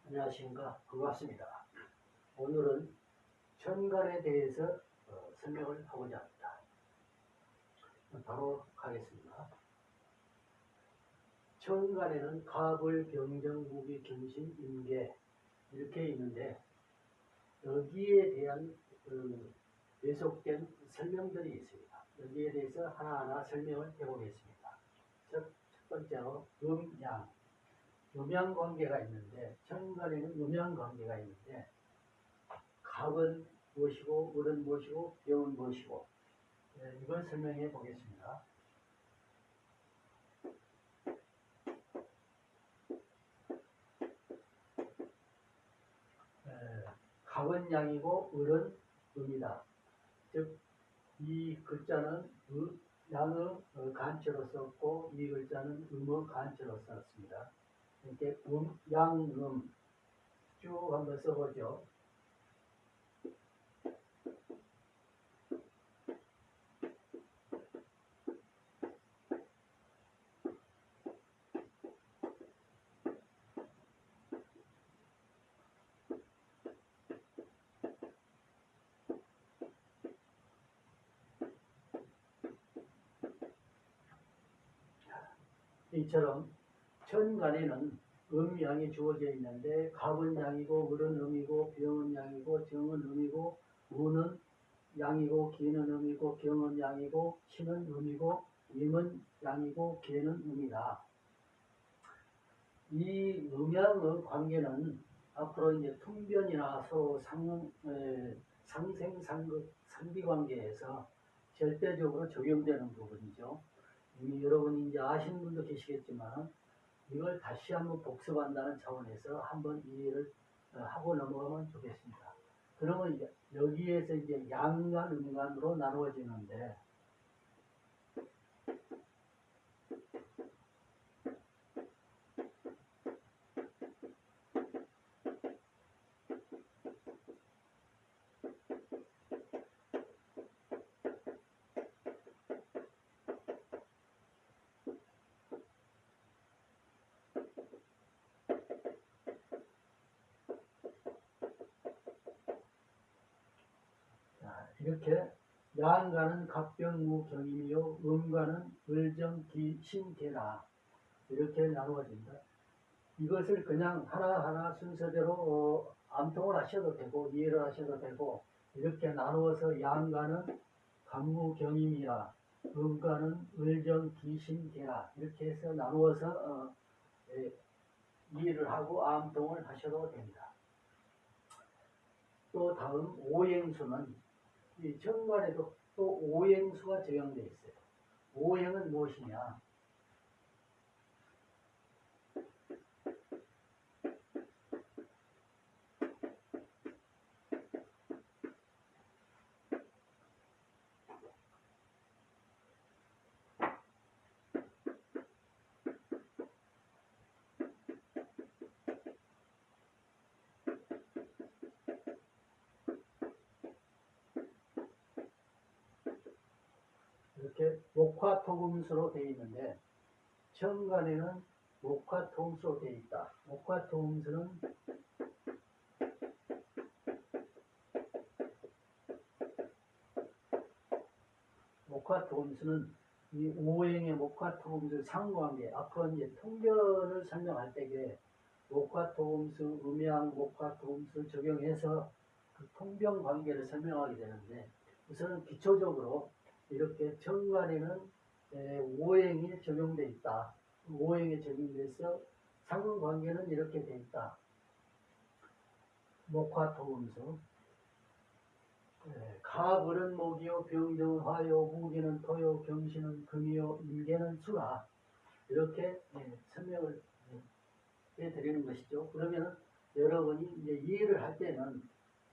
안녕하십니까. 반갑습니다. 오늘은 천간에 대해서 설명을 하고자 합니다. 바로 가겠습니다. 천간에는 갑을, 병정, 무기, 경신, 임계 이렇게 있는데 여기에 대한 계속된 설명들이 있습니다. 여기에 대해서 하나하나 설명을 해보겠습니다. 첫 번째로 음양. 음양관계가 있는데 천간에는 음양관계가 있는데 갑은 무엇이고 을은 무엇이고 병은 무엇이고 이걸 설명해 보겠습니다. 갑은 양이고 을은 음이다. 즉 이 글자는 양의 간체로 썼고 이 글자는 음의 간체로 썼습니다. 이렇게 양, 쭉 한번 써보죠. 이처럼 천간에는 음양이 주어져 있는데 갑은 양이고 을은 음이고 병은 양이고 정은 음이고 무는 양이고 기는 음이고 경은 양이고 신은 음이고 임은 양이고 계는 음이다. 이 음양의 관계는 앞으로 이제 통변이나 서로 상생상극 상비관계에서 절대적으로 적용되는 부분이죠. 이미 여러분이 이제 아시는 분도 계시겠지만 이걸 다시 한번 복습한다는 차원에서 한번 이해를 하고 넘어가면 좋겠습니다. 그러면 여기에서 이제 양간, 음간으로 나누어지는데 이렇게 양간은 갑병무경이며 음간은 을정기신계다 이렇게 나누어진다. 이것을 그냥 하나하나 순서대로 암통을 하셔도 되고 이해를 하셔도 되고 이렇게 나누어서 양간은 갑무경임이라 음간은 을정기신계라 이렇게 해서 나누어서 이해를 하고 암통을 하셔도 됩니다. 또 다음 오행수는 이 천간에도 또 오행수가 적용되어 있어요. 오행은 무엇이냐? 이렇게 목화토금수로 되어 있는데 천간에는 목화토금수로 되어 있다. 목화토금수는 이 오행의 목화토금수 상관계 앞으로 이제 통변을 설명할 때에 목화토금수, 음양, 목화토금수 적용해서 그 통변 관계를 설명하게 되는데 우선은 기초적으로 이렇게 천간에는 오행이 적용되어 있다. 오행에 적용돼서 상관관계는 이렇게 되어 있다. 목화토금수 갑, 을은 목이요, 병정은 화요, 무기는 토요, 경신은 금이요, 임계는 수라 이렇게 설명을 해드리는 것이죠. 그러면 여러분이 이제 이해를 할 때는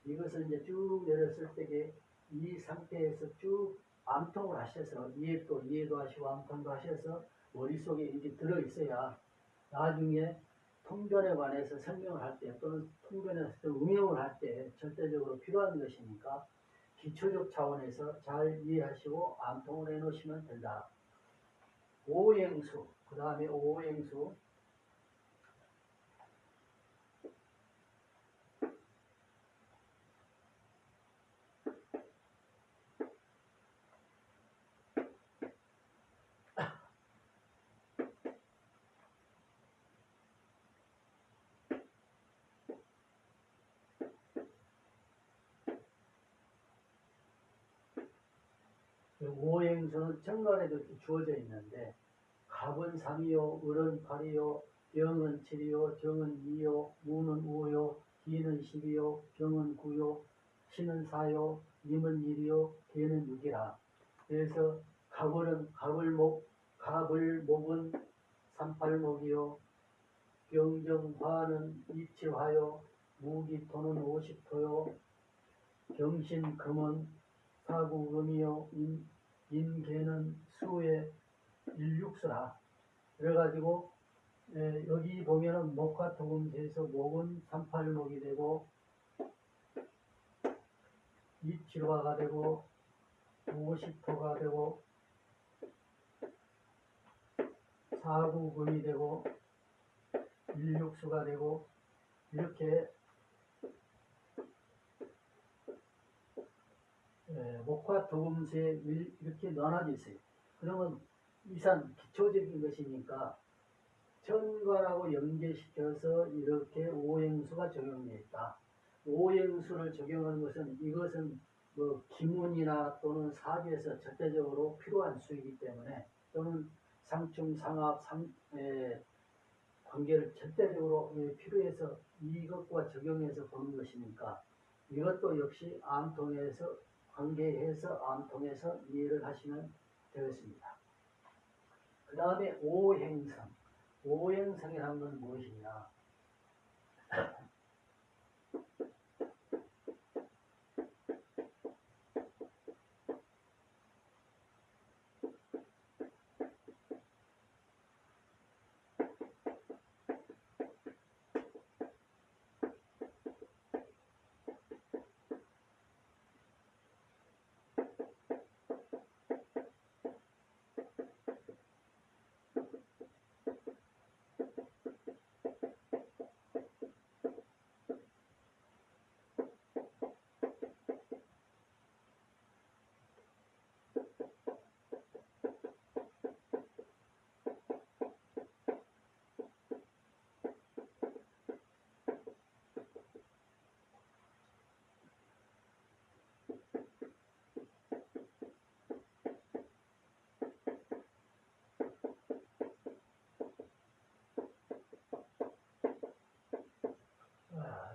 이것을 이제 쭉 내렸을 때에 이 상태에서 쭉 암통을 하셔서 이해도 하시고 암통도 하셔서 머릿속에 이렇게 들어있어야 나중에 통변에 관해서 설명을 할 때 또는 통변에서 응용을 할 때 절대적으로 필요한 것이니까 기초적 차원에서 잘 이해하시고 암통을 해놓으시면 된다. 오행수, 그 다음에 오행수 오행수는 정관에도 이렇게 주어져 있는데 갑은 3이요, 을은 8이요, 병은 7이요, 정은 2요, 무는 5요, 기는 10이요, 병은 9요, 신은 4요, 임은 1이요, 개는 6이라. 그래서 갑을 목은 38목이요, 병정화는 27화요, 무기토는 50토요, 경신금은 사구금이요, 인계는 수의 일육수라. 그래가지고 여기 보면은 목화토금지에서 목은 38목이 되고 입칠화가 되고 50토가 되고 사구금이 되고 일육수가 되고 이렇게 목화토금지에 이렇게 나눠져 있어요. 그러면 이산 기초적인 것이니까 천관하고 연계시켜서 이렇게 오행수가 적용되어 있다. 오행수를 적용하는 것은 이것은 뭐 기문이나 또는 사주에서 절대적으로 필요한 수이기 때문에 또는 상충, 상합, 관계를 절대적으로 필요해서 이것과 적용해서 보는 것이니까 이것도 역시 암통해서 관계해서 암통해서 이해를 하시면 되겠습니다. 그 다음에 오행성. 오행성이라는 건 무엇이냐?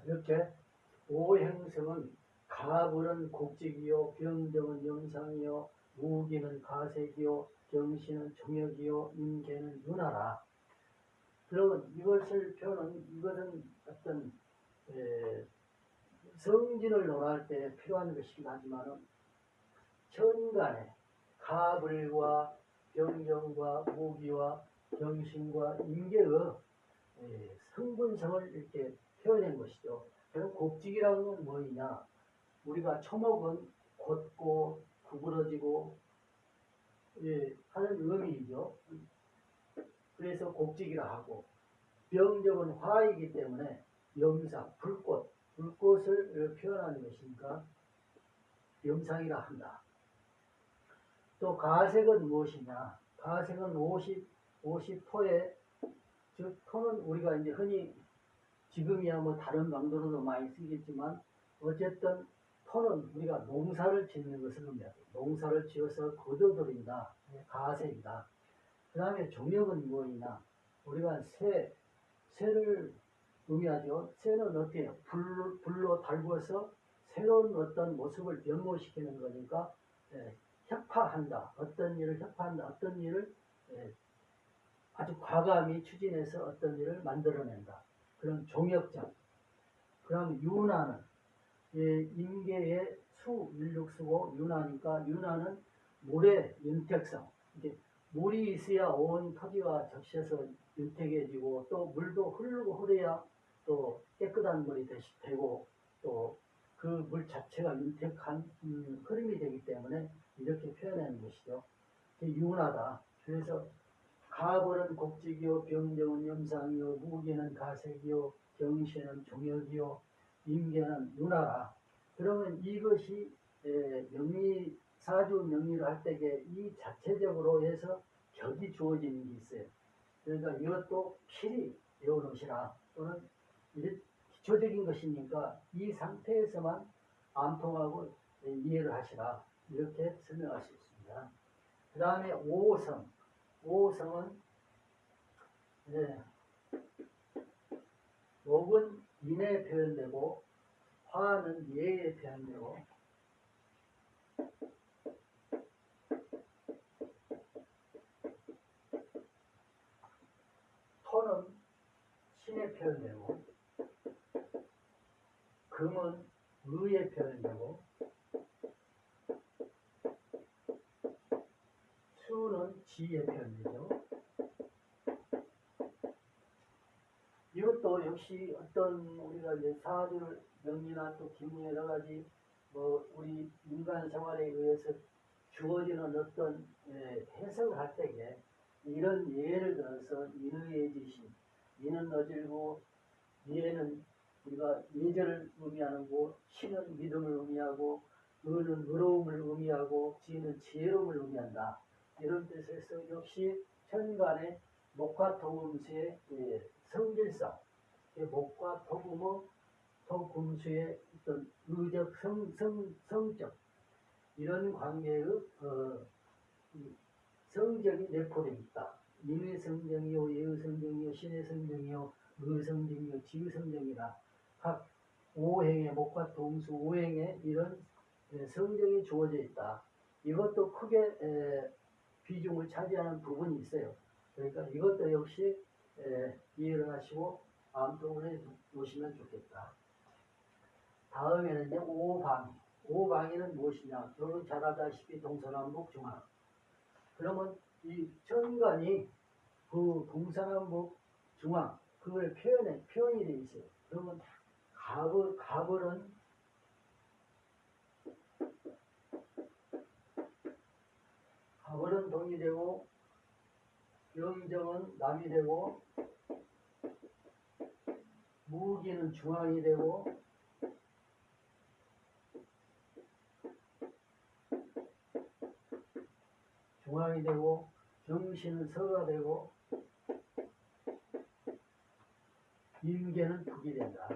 이렇게 오행성은 갑은 곡직이요, 병정은 염상이요, 무기는 가색이요, 경신은 종역이요, 임계는 윤하라. 그러면 이것을 표현은 이것은 어떤 성진을 논할 때 필요한 것이긴 하지만은 천간에 갑을과 병정과 무기와 경신과 임계의 성분성을 이렇게 표현한 것이죠. 그럼 곡직이라는 건 뭐냐? 우리가 초목은 곧고 구부러지고 하는 의미이죠. 그래서 곡직이라 하고 병정은 화이기 때문에 염상, 불꽃을 표현하는 것이니까 염상이라 한다. 또 가색은 무엇이냐? 가색은 50토에 즉 토는 우리가 이제 흔히 지금이야 뭐 다른 방도로도 많이 쓰겠지만 어쨌든 토는 우리가 농사를 짓는 것을 의미하죠. 농사를 지어서 거둬들인다. 가색이다. 그 다음에 종역은 무엇이냐? 우리가 새를 의미하죠. 새는 어떻게 해요? 불로 달구어서 새로운 어떤 모습을 변모시키는 거니까 협파한다. 어떤 일을 협파한다. 어떤 일을 아주 과감히 추진해서 어떤 일을 만들어낸다. 그런 종역장. 그 다음에 윤화는 임계의 수, 일육수고 윤화니까 윤화는 물의 윤택성. 이게 물이 있어야 온 토지가 적셔서 윤택해지고 또 물도 흐르고 흐려야 또 깨끗한 물이 되고 또 그 물 자체가 윤택한 흐름이 되기 때문에 이렇게 표현하는 것이죠. 윤하다. 그래서 갑은 곡직이요, 병정은 염상이요, 무기는 가색이요, 경신은 종역이요, 임계는 윤하라. 그러면 이것이 사주 명리를 할 때에 이 자체적으로 해서 격이 주어지는 게 있어요. 그러니까 이것도 필히 외워놓으시라. 또는 기초적인 것이니까 이 상태에서만 암통하고 이해를 하시라. 이렇게 설명할 수 있습니다. 되겠습니다. 그 다음에 5성. 5성은 목은 인에 표현되고 화는 예에 표현되고 토는 신에 표현되고 금은 의에 표현되고 수는 지에 표현되죠. 이것도 역시 어떤 우리가 이제 사주 명리나 또 기문 여러 가지 우리 인간 생활에 의해서 주어지는 어떤 해석을 할 때에 이런 예를 들어서 인의 지신, 인은 어질고 예는 우리가 예절을 의미하는 거, 신은 믿음을 의미하고 의는 의로움을 의미하고 지는 지혜로움을 의미한다. 이런 뜻에서 역시 천간의 목과 토금수의 성질성, 목과 토금수의 어떤 의적 성적 이런 관계의 성적이 내포되어 있다. 인의 성정이요, 예의 성정이요, 신의 성정이요, 의 성정이요, 지의 성정이다. 각 오행의 목과 토금수 오행에 이런 성정이 주어져 있다. 이것도 크게 비중을 차지하는 부분이 있어요. 그러니까 이것도 역시 이해를 하시고 암송을 해 놓으시면 좋겠다. 다음에는 이제 5방. 5방에는 무엇이냐? 여러분 잘 알다시피 동서남북 중앙. 그러면 이 천간이 그 동서남북 중앙 그걸 표현이 되어 있어요. 그러면 갑을은 동이 되고 병정은 남이 되고 무기는 중앙이 되고 경신은 서가 되고 임계는 북이 된다.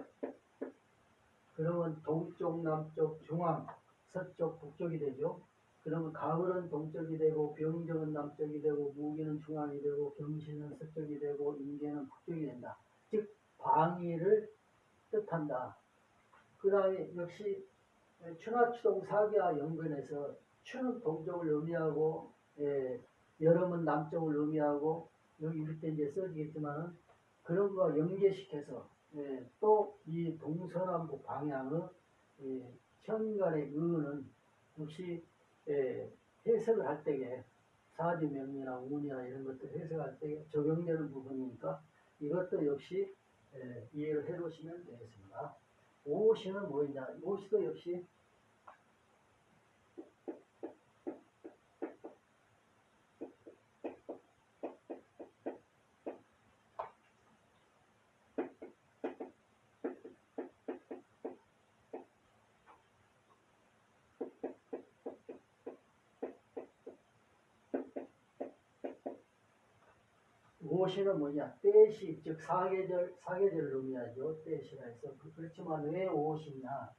그러면 동쪽, 남쪽, 중앙, 서쪽, 북쪽이 되죠. 그러면 가을은 동쪽이 되고 병정은 남쪽이 되고 무기는 중앙이 되고 경신은 서쪽이 되고 임계는 북쪽이 된다. 즉 방위를 뜻한다. 그 다음에 역시 추나추동 사기와 연근에서 추는 동쪽을 의미하고 여름은 남쪽을 의미하고 여기 밑에 이제 써지겠지만은 그런 거 연계시켜서 또 이 동서남북 방향의 천간의 의는 역시 해석을 할 때에 사주 명리나 운이나 이런 것들 해석할 때 적용되는 부분이니까 이것도 역시 이해를 해 놓으시면 되겠습니다. 오시는 뭐냐? 오시도 역시 오시는 뭐냐? 때시, 즉 사계절을 의미하죠. 때시라 해서 그렇지만 왜 오시냐?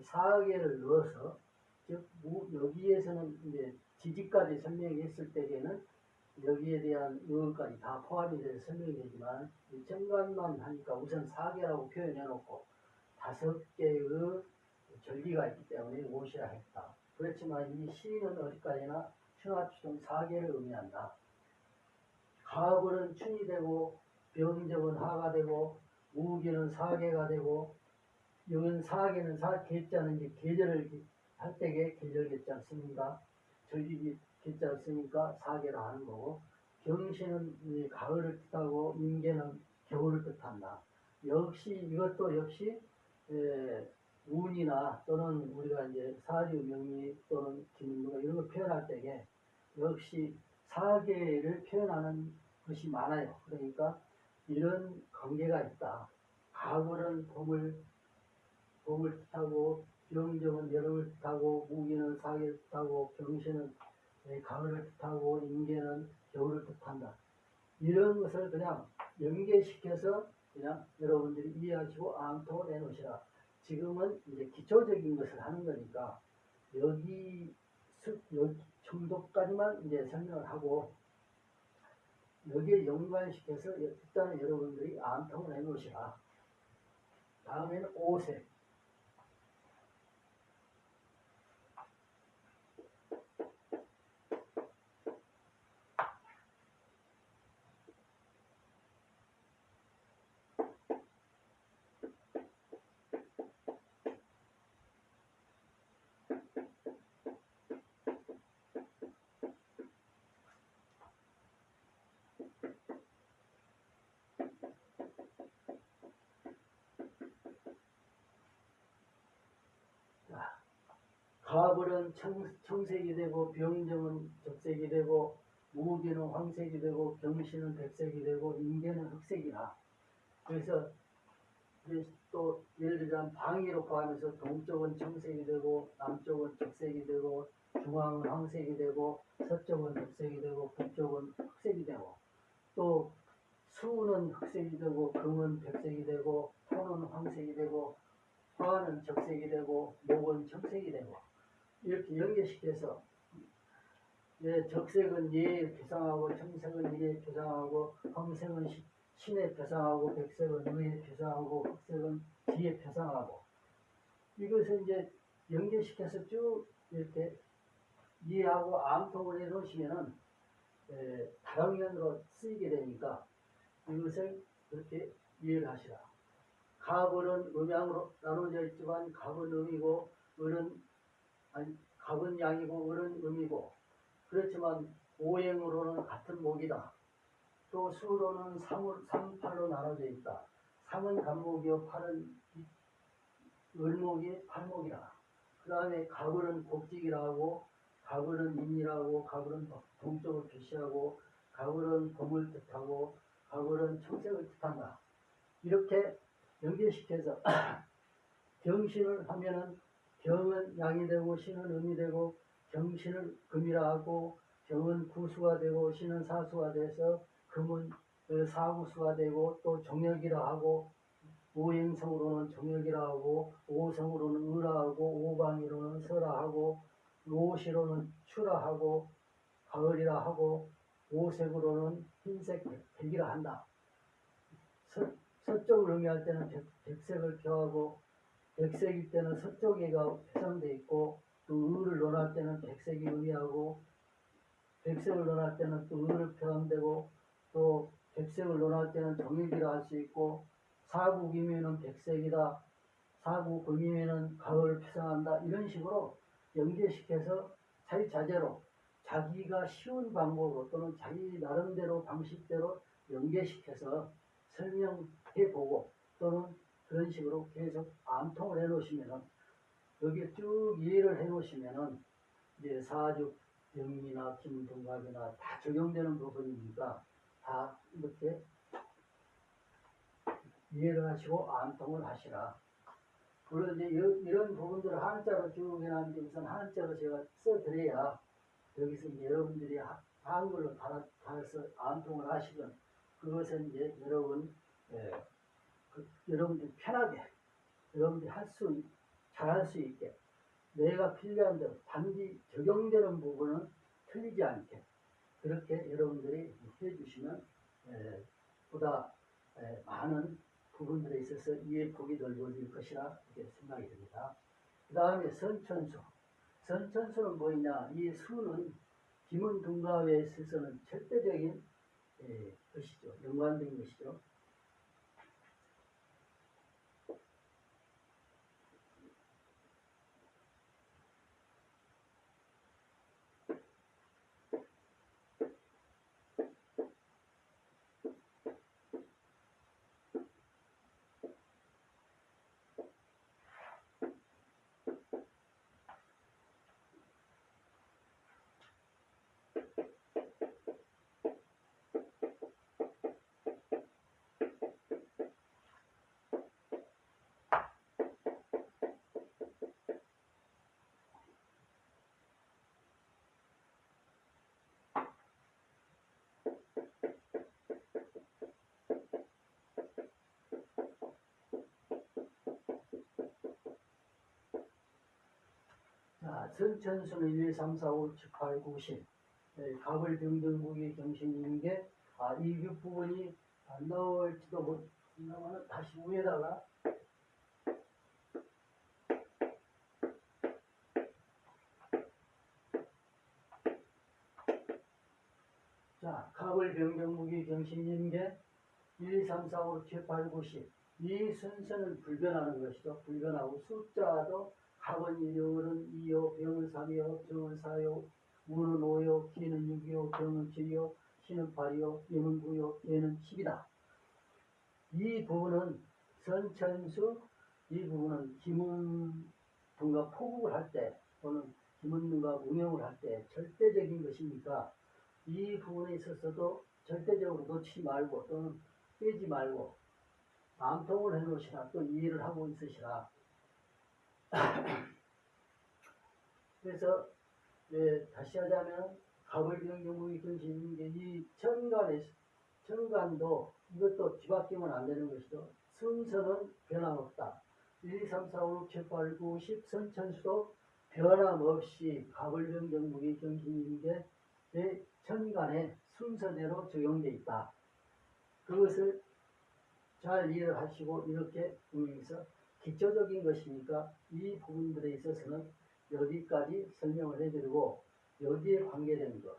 사계를 넣어서 즉 여기에서는 이제 지지까지 설명했을 때에는 여기에 대한 의까지 다 포함이 돼서 설명이 되지만 천간만 하니까 우선 사계라고 표현해 놓고 5개의 절기가 있기 때문에 오시라 했다. 그렇지만 이 시는 어디까지나 추나추동 사계를 의미한다. 가을은 춘이 되고 병정은 하가 되고 무기는 사계가 되고 여기는 사계는 계자는 이제 계절을 할 때에 계절 계자 쓰니까 절기 계자 쓰니까 사계라 하는 거고 경신은 가을을 뜻하고 임계는 겨울을 뜻한다. 이것도 역시 운이나 또는 우리가 이제 사주 명리 또는 기문가 이런 걸 표현할 때에 역시 사계를 표현하는 것이 많아요. 그러니까 이런 관계가 있다. 가을은 봄을 뜻하고 병정은 여름을 뜻하고 무기는 사계를 뜻하고 경신은 가을을 뜻하고 임계는 겨울을 뜻한다. 이런 것을 그냥 연계시켜서 그냥 여러분들이 이해하시고 암통을 내놓으시라. 지금은 이제 기초적인 것을 하는 거니까 여기 정도까지만 이제 설명을 하고 여기에 연관시켜서 일단 여러분들이 암통을 해 놓으시라. 다음에는 오색. 가불은 청색이 되고 병정은 적색이 되고 무기는 황색이 되고 경신은 백색이 되고 인계는 흑색이라. 그래서 또 예를 들자면 방위로 포함해서 동쪽은 청색이 되고 남쪽은 적색이 되고 중앙은 황색이 되고 서쪽은 백색이 되고 북쪽은 흑색이 되고 또 수는 흑색이 되고 금은 백색이 되고 토는 황색이 되고 화는 적색이 되고 목은 청색이 되고 이렇게 연계시켜서 적색은 예에 표상하고 청색은 예에 표상하고 황색은 신에 표상하고 백색은 의에 표상하고 흑색은 지에 표상하고 이것을 이제 연계시켜서 쭉 이렇게 이해하고 암통을 해 놓으시면은 다방면으로 쓰이게 되니까 이것을 그렇게 이해를 하시라. 갑은 음양으로 나눠져 있지만 갑은 음이고 갑은 양이고 을은 음이고 그렇지만 오행으로는 같은 목이다. 또 수로는 3팔로 나눠져 있다. 3은 간목이요 8은 을목이 팔목이라. 그 다음에 갑을은 곡직이라 하고 갑을은 인이라고 갑을은 동쪽을 표시하고 갑을은 봄을 뜻하고 갑을은 청색을 뜻한다. 이렇게 연계시켜서 경신을 하면은 경은 양이 되고 신은 음이 되고 경신을 금이라 하고 경은 구수가 되고 신은 사수가 돼서 금은 사구수가 되고 또 정역이라 하고 오행성으로는 정역이라 하고 오성으로는 의라 하고 오방이로는 서라 하고 오시로는 추라 하고 가을이라 하고 오색으로는 흰색 백이라 한다. 서쪽을 의미할 때는 백색을 표하고 백색일 때는 서쪽에가 표상되어 있고 또 을을 논할 때는 백색이 의미하고 백색을 논할 때는 또 을을 표현되고 또 백색을 논할 때는 정액이라 할 수 있고 사국이면은 백색이다. 사국금이면은 가을을 표상한다. 이런 식으로 연계시켜서 자유자재로 자기가 쉬운 방법으로 또는 자기 나름대로 방식대로 연계시켜서 설명해보고 또는 그런 식으로 계속 암통을 해놓으시면은 여기에 쭉 이해를 해놓으시면은 이제 사주 병이나 김동갑이나 다 적용되는 부분이니까 다 이렇게 이해를 하시고 암통을 하시라. 물론 이제 이런 부분들을 한자로 쭉 해놨는데 우선 한자로 제가 써드려야 여기서 이제 여러분들이 한글로 달아서 암통을 하시건 그것은 이제 여러분들이 편하게 여러분들이 잘할 수 있게 내가 필요한 대로 단지 적용되는 부분은 틀리지 않게 그렇게 여러분들이 해주시면 보다 많은 부분들에 있어서 이해 폭이 넓어질 것이라 이렇게 생각이 듭니다. 그 다음에 선천수. 선천수는 뭐냐? 이 수는 기문등가에 있어서는 절대적인 것이죠. 연관된 것이죠. 선천수는 1, 2, 3, 4, 5, 6, 8, 9, 10. 갑을 병정 무기 경신인계. 이 부분이 안 나올지도 모르지만 다시 위에다가 자, 갑을 병정 무기 경신인계 1, 2, 3, 4, 5, 6, 7, 8, 9, 10. 이 순서는 불변하는 것이죠. 불변하고 숫자도 갑은 1요, 을은 2요, 병은 3요, 정은 4요, 무는 5요, 기는 6요, 병은 7요, 신은 8요, 임은 9요, 개는 10이다. 이 부분은 선천수, 이 부분은 기문등과 포국을 할 때 또는 기문등과 웅용을 할 때 절대적인 것이니까 이 부분에 있어서도 절대적으로 놓치지 말고 또는 빼지 말고 암통을 해놓으시라. 또 이해를 하고 있으시라. 그래서 다시 하자면 갑을병정무기 경신인 게 이 천간도 이것도 뒤바뀌면 안 되는 것이죠. 순서는 변함없다. 1, 2, 3, 4, 5, 6, 7, 8, 9, 10 선천수도 변함없이 갑을병정무기 경신인 게 천간에 순서대로 적용되어 있다. 그것을 잘 이해를 하시고 이렇게 분명해서 기초적인 것이니까 이 부분들에 있어서는 여기까지 설명을 해드리고 여기에 관계되는 것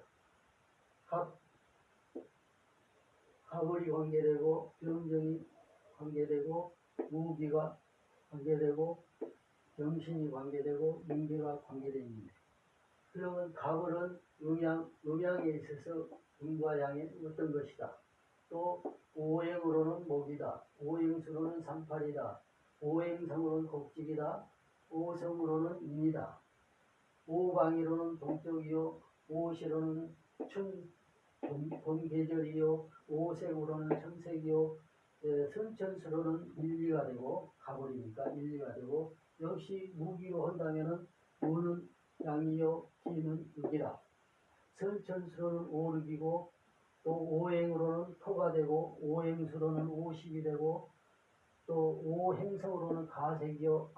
갑을이 관계되고 병정이 관계되고 무기가 관계되고 정신이 관계되고 인계가 관계됩니다. 그러면 갑을은 음양에 있어서 음과 양의 어떤 것이다. 또 오행으로는 목이다. 오행수로는 상팔이다. 오행성으로는 곡직이다. 오성으로는 인이다. 오방위로는 동쪽이요. 오시로는 봄계절이요. 오색으로는 청색이요. 선천수로는 일리가 되고 갑을이니까 일리가 되고 역시 무기로 한다면은 무는 양이요. 기는 육이다. 선천수로는 오륙이고 또 오행으로는 토가 되고 오행수로는 오십이 되고 또 오행성으로는 가색이요.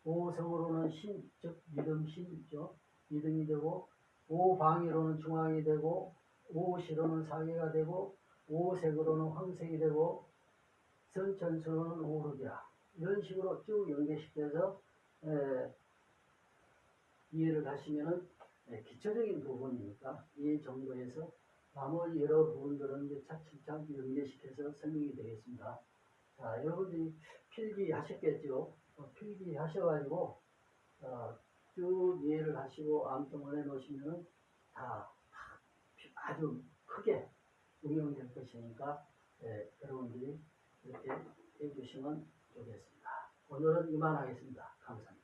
오성으로는 신, 즉 믿음 신이죠. 믿음이 되고 오방위로는 중앙이 되고 오시로는 사계가 되고 오색으로는 황색이 되고 선천수로는 오륙이라. 이런 식으로 쭉 연계시켜서 이해를 하시면은 기초적인 부분이니까 이 정도에서 나머지 여러 부분들은 이제 차츰 연계시켜서 설명이 되겠습니다. 자, 여러분들이 필기 하셨겠죠? 필기 하셔가지고 쭉 이해를 하시고 암통을 해놓으시면 다 아주 크게 응용될 것이니까 여러분들이 이렇게 해주시면 좋겠습니다. 오늘은 이만하겠습니다. 감사합니다.